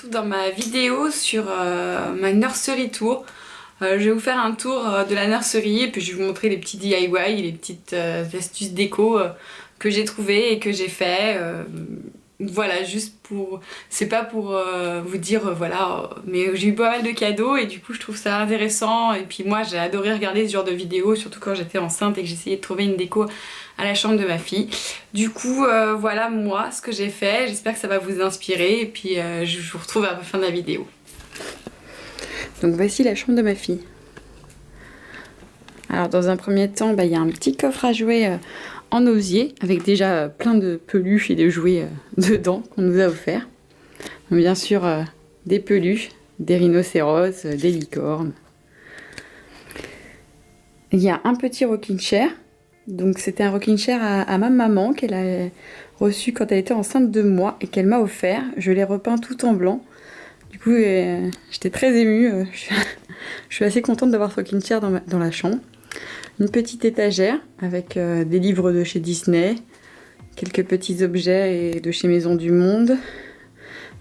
retrouve dans ma vidéo sur ma nursery tour. Je vais vous faire un tour de la nursery et puis je vais vous montrer les petits DIY, les petites astuces déco que j'ai trouvées et que j'ai fait. Voilà, juste pour... C'est pas pour vous dire voilà, mais j'ai eu pas mal de cadeaux et du coup je trouve ça intéressant. Et puis moi j'ai adoré regarder ce genre de vidéos, surtout quand j'étais enceinte et que j'essayais de trouver une déco à la chambre de ma fille. Du coup voilà moi ce que j'ai fait, j'espère que ça va vous inspirer et puis je vous retrouve à la fin de la vidéo. Donc voici la chambre de ma fille. Alors dans un premier temps, il y a un petit coffre à jouets en osier avec déjà plein de peluches et de jouets dedans qu'on nous a offert. Donc, bien sûr des peluches, des rhinocéros, des licornes. Il y a un petit rocking chair. Donc c'était un rocking chair à ma maman qu'elle a reçu quand elle était enceinte de moi et qu'elle m'a offert. Je l'ai repeint tout en blanc. Du coup j'étais très émue. Je suis assez contente d'avoir ce rocking chair dans la chambre. Une petite étagère avec des livres de chez Disney, quelques petits objets de chez Maison du Monde,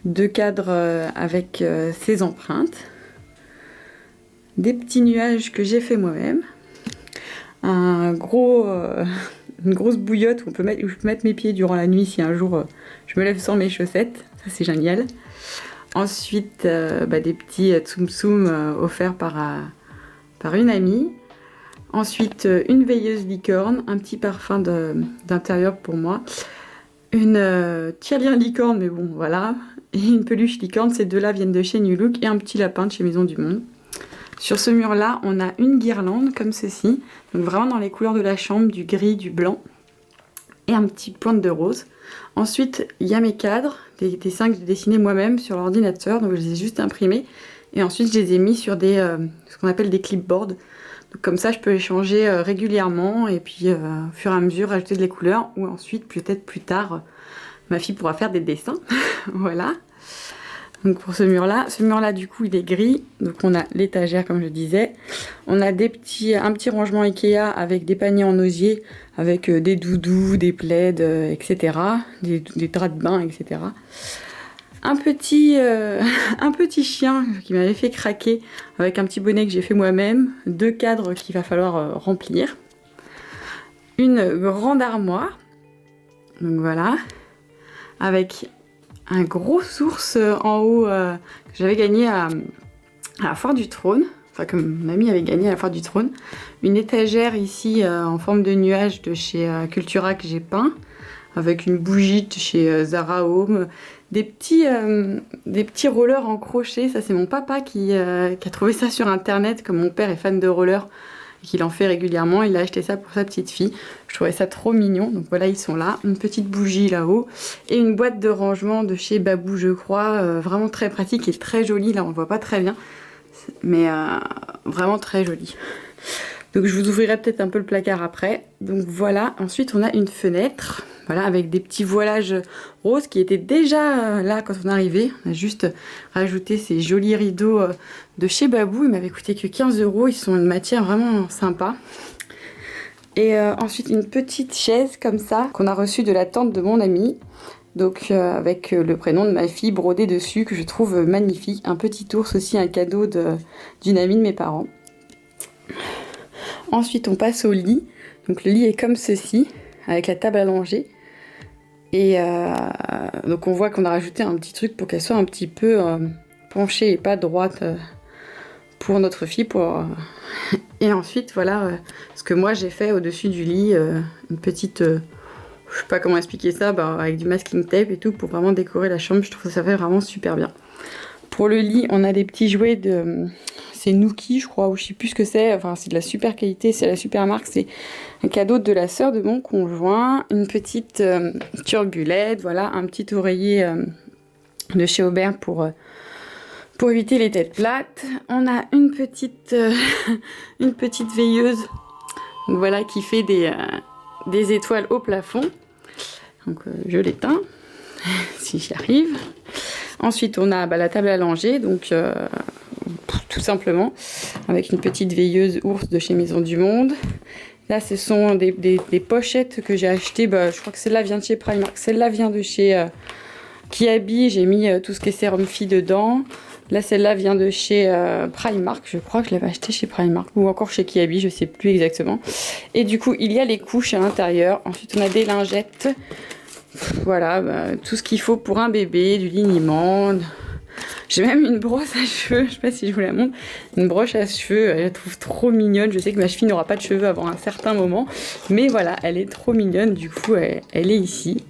deux cadres avec ses empreintes, des petits nuages que j'ai fait moi-même, une grosse bouillotte où je peux mettre mes pieds durant la nuit si un jour je me lève sans mes chaussettes, ça c'est génial. Ensuite des petits tsum tsum offerts par une amie. Ensuite, une veilleuse licorne, un petit parfum d'intérieur pour moi. Une tirelire licorne, mais bon, voilà. Et une peluche licorne, ces deux-là viennent de chez New Look. Et un petit lapin de chez Maison du Monde. Sur ce mur-là, on a une guirlande comme ceci. Donc vraiment dans les couleurs de la chambre, du gris, du blanc. Et un petit pointe de rose. Ensuite, il y a mes cadres, des dessins que j'ai dessinés moi-même sur l'ordinateur. Donc je les ai juste imprimés. Et ensuite, je les ai mis sur ce qu'on appelle des clipboards. Comme ça, je peux les changer régulièrement et puis au fur et à mesure ajouter des couleurs ou ensuite, peut-être plus tard, ma fille pourra faire des dessins. Voilà. Donc pour ce mur-là, du coup, il est gris. Donc on a l'étagère, comme je disais. On a un petit rangement Ikea avec des paniers en osier, avec des doudous, des plaids, etc. Des draps de bain, etc. Un petit chien qui m'avait fait craquer avec un petit bonnet que j'ai fait moi-même, deux cadres qu'il va falloir remplir, une grande armoire, donc voilà, avec un gros source en haut que j'avais gagné à la Foire du Trône, enfin que mamie avait gagné à la Foire du Trône, une étagère ici en forme de nuage de chez Cultura que j'ai peint, avec une bougie de chez Zara Home, des petits rollers en crochet. Ça c'est mon papa qui a trouvé ça sur internet, comme mon père est fan de rollers et qu'il en fait régulièrement. Il a acheté ça pour sa petite fille. Je trouvais ça trop mignon, donc voilà, ils sont là. Une petite bougie là-haut et une boîte de rangement de chez Babou, je crois, vraiment très pratique et très jolie. Là on le voit pas très bien, mais vraiment très jolie. Donc je vous ouvrirai peut-être un peu le placard après. Donc voilà, ensuite on a une fenêtre, voilà, avec des petits voilages roses qui étaient déjà là quand on est arrivé. On a juste rajouté ces jolis rideaux de chez Babou. Ils m'avaient coûté que 15 €. Ils sont une matière vraiment sympa. Et ensuite une petite chaise comme ça qu'on a reçue de la tante de mon amie. Donc avec le prénom de ma fille brodé dessus que je trouve magnifique. Un petit ours aussi, un cadeau d'une amie de mes parents. Ensuite on passe au lit. Donc le lit est comme ceci, avec la table allongée. Et donc on voit qu'on a rajouté un petit truc pour qu'elle soit un petit peu penchée et pas droite pour notre fille. Et ensuite voilà ce que moi j'ai fait au-dessus du lit, une petite... je sais pas comment expliquer ça, avec du masking tape et tout pour vraiment décorer la chambre. Je trouve que ça fait vraiment super bien. Pour le lit, on a des petits jouets c'est Nuki, je crois, ou je sais plus ce que c'est. Enfin, c'est de la super qualité, c'est la super marque. C'est un cadeau de la sœur de mon conjoint. Une petite turbulette, voilà, un petit oreiller de chez Aubert pour éviter les têtes plates. On a une petite veilleuse, donc voilà, qui fait des étoiles au plafond. Donc je l'éteins si j'y arrive. Ensuite, on a la table allongée, donc tout simplement, avec une petite veilleuse ours de chez Maison du Monde. Là, ce sont des pochettes que j'ai achetées. Je crois que celle-là vient de chez Primark. Celle-là vient de chez Kiabi, j'ai mis tout ce qui est sérum fille dedans. Là, celle-là vient de chez Primark. Je crois que je l'avais acheté chez Primark ou encore chez Kiabi, je sais plus exactement. Et du coup, il y a les couches à l'intérieur. Ensuite, on a des lingettes. Voilà, bah, tout ce qu'il faut pour un bébé, du liniment. J'ai même une brosse à cheveux, je sais pas si je vous la montre. Une broche à cheveux, je la trouve trop mignonne. Je sais que ma fille n'aura pas de cheveux avant un certain moment. Mais voilà, elle est trop mignonne. Du coup, elle est ici.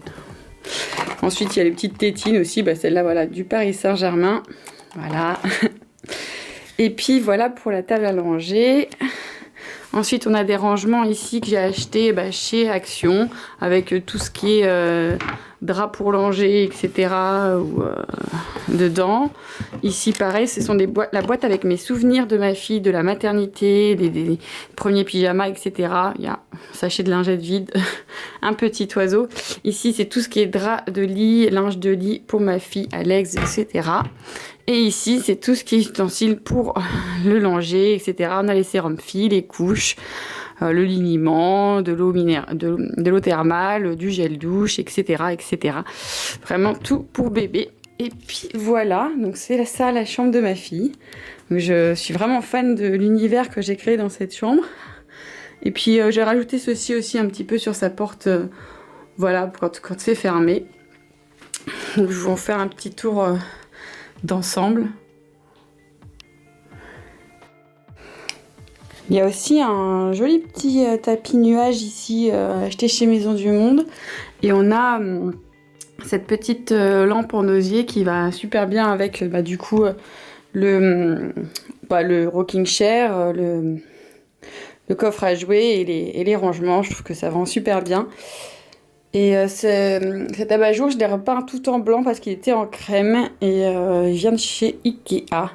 Ensuite, il y a les petites tétines aussi. Bah, celle-là, voilà, du Paris Saint-Germain. Voilà. Et puis voilà pour la table à langer. Ensuite, on a des rangements ici que j'ai acheté chez Action avec tout ce qui est drap pour langer, etc. Dedans. Ici, pareil, ce sont la boîte avec mes souvenirs de ma fille, de la maternité, des premiers pyjamas, etc. Il y a un sachet de lingettes vide, un petit oiseau. Ici, c'est tout ce qui est drap de lit, linge de lit pour ma fille, Alex, etc. Et ici, c'est tout ce qui est ustensiles pour le langer, etc. On a les sérums filles, les couches, le liniment, de l'eau thermale, du gel douche, etc., etc. Vraiment tout pour bébé. Et puis voilà, donc c'est ça la chambre de ma fille. Donc, je suis vraiment fan de l'univers que j'ai créé dans cette chambre. Et puis j'ai rajouté ceci aussi un petit peu sur sa porte, voilà, quand c'est fermé. Donc je vais en faire un petit tour d'ensemble. Il y a aussi un joli petit tapis nuage ici acheté chez Maison du Monde. Et on a cette petite lampe en osier qui va super bien avec du coup le rocking chair, le coffre à jouer et les rangements. Je trouve que ça vend super bien. Et cet abat-jour, je l'ai repeint tout en blanc parce qu'il était en crème et il vient de chez Ikea.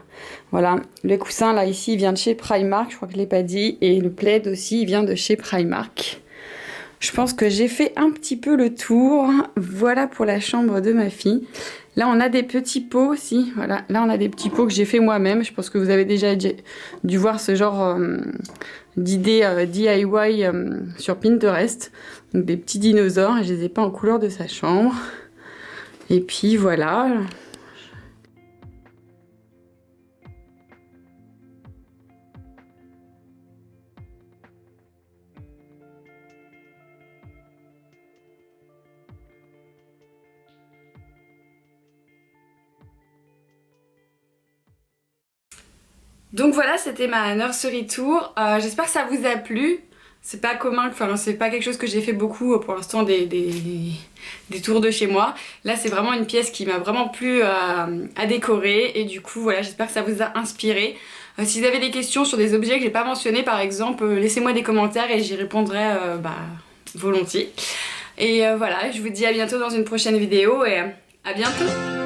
Voilà, le coussin là ici, il vient de chez Primark, je crois que je ne l'ai pas dit. Et le plaid aussi, il vient de chez Primark. Je pense que j'ai fait un petit peu le tour. Voilà pour la chambre de ma fille. Là, on a des petits pots aussi. Voilà, là, on a des petits pots que j'ai fait moi-même. Je pense que vous avez déjà dû voir ce genre d'idées DIY sur Pinterest. Donc, des petits dinosaures. Et je les ai pas en couleur de sa chambre. Et puis, voilà. Donc voilà, c'était ma nursery tour. J'espère que ça vous a plu. C'est pas commun, enfin c'est pas quelque chose que j'ai fait beaucoup pour l'instant des tours de chez moi. Là c'est vraiment une pièce qui m'a vraiment plu à décorer et du coup voilà, j'espère que ça vous a inspiré. Si vous avez des questions sur des objets que j'ai pas mentionnés par exemple, laissez-moi des commentaires et j'y répondrai volontiers. Et voilà, je vous dis à bientôt dans une prochaine vidéo et à bientôt.